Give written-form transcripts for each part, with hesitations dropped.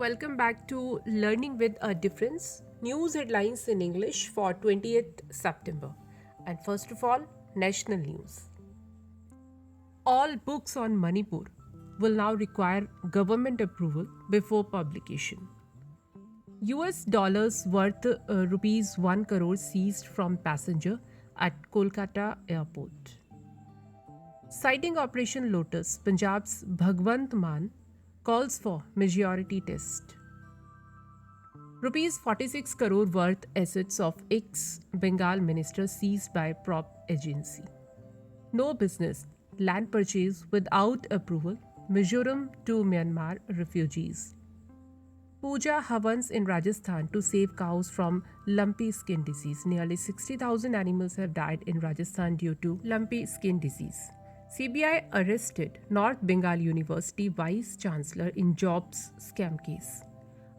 Welcome back to Learning with a Difference, news headlines in English for 20th September. And first of all, national news. All books on Manipur will now require government approval before publication. US dollars worth rupees 1 crore seized from passenger at Kolkata airport. Citing Operation Lotus, Punjab's Bhagwant Mann calls for majority test. Rupees 46 crore worth assets of ex-Bengal minister seized by prop agency. No business land purchase without approval. Mizoram to Myanmar refugees. Puja Havans in Rajasthan to save cows from lumpy skin disease. Nearly 60,000 animals have died in Rajasthan due to lumpy skin disease. CBI arrested North Bengal University Vice Chancellor in jobs scam case.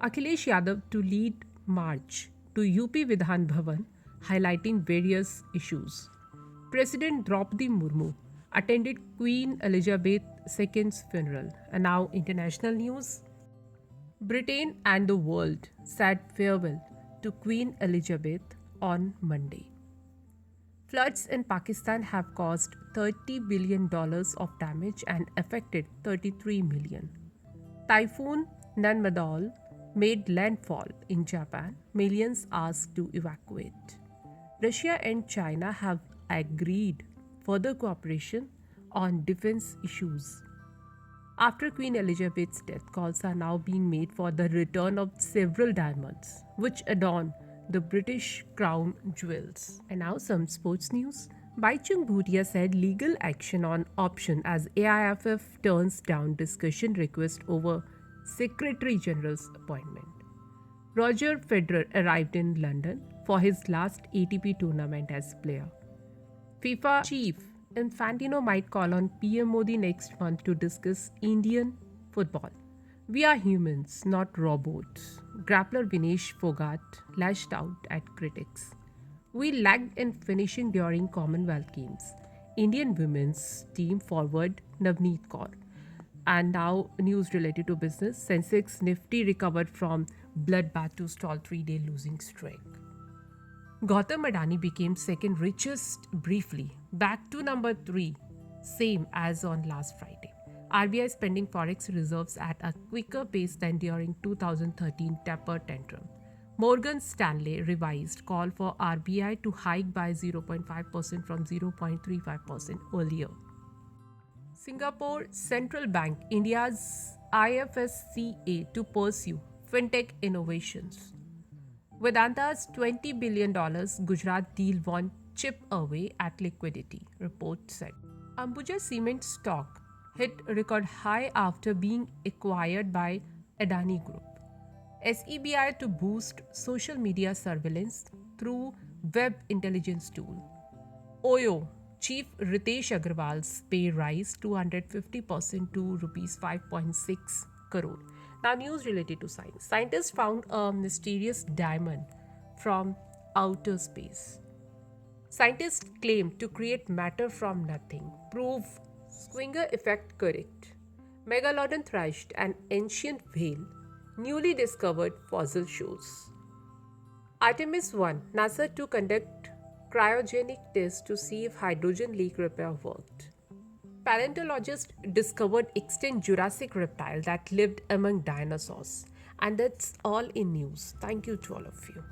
Akhilesh Yadav to lead march to UP Vidhan Bhavan, highlighting various issues. President Draupadi Murmu attended Queen Elizabeth II's funeral. And now, international news. Britain and the world said farewell to Queen Elizabeth on Monday. Floods in Pakistan have caused $30 billion of damage and affected 33 million. Typhoon Nanmadol made landfall in Japan. Millions asked to evacuate. Russia and China have agreed further cooperation on defense issues. After Queen Elizabeth's death, calls are now being made for the return of several diamonds, which adorn the British crown jewels. And now some sports news. Baichung Bhutia said legal action on option as AIFF turns down discussion request over Secretary General's appointment. Roger Federer arrived in London for his last ATP tournament as player. FIFA chief Infantino might call on PM Modi next month to discuss Indian football. We are humans, not robots. Grappler Vinesh Fogart lashed out at critics. We lagged in finishing during Commonwealth Games. Indian women's team forward Navneet Kaur. And now news related to business. Sensex Nifty recovered from bloodbath to stall 3-day losing streak. Gautam Adani became second richest briefly, back to number 3, same as on last Friday. RBI spending forex reserves at a quicker pace than during 2013 taper tantrum. Morgan Stanley revised call for RBI to hike by 0.5% from 0.35% earlier. Singapore Central Bank India's IFSCA to pursue fintech innovations. Vedanta's $20 billion Gujarat deal won't chip away at liquidity, report said. Ambuja Cement stock hit record high after being acquired by Adani Group. SEBI to boost social media surveillance through web intelligence tool. OYO Chief Ritesh Agarwal's pay rise 250% to Rs 5.6 crore. Now, news related to science. Scientists found a mysterious diamond from outer space. Scientists claim to create matter from nothing. Prove Swinger effect correct. Megalodon thrashed an ancient whale. Newly discovered fossil shows. Artemis 1, NASA to conduct cryogenic tests to see if hydrogen leak repair worked. Paleontologists discovered extinct Jurassic reptile that lived among dinosaurs. And that's all in news. Thank you to all of you.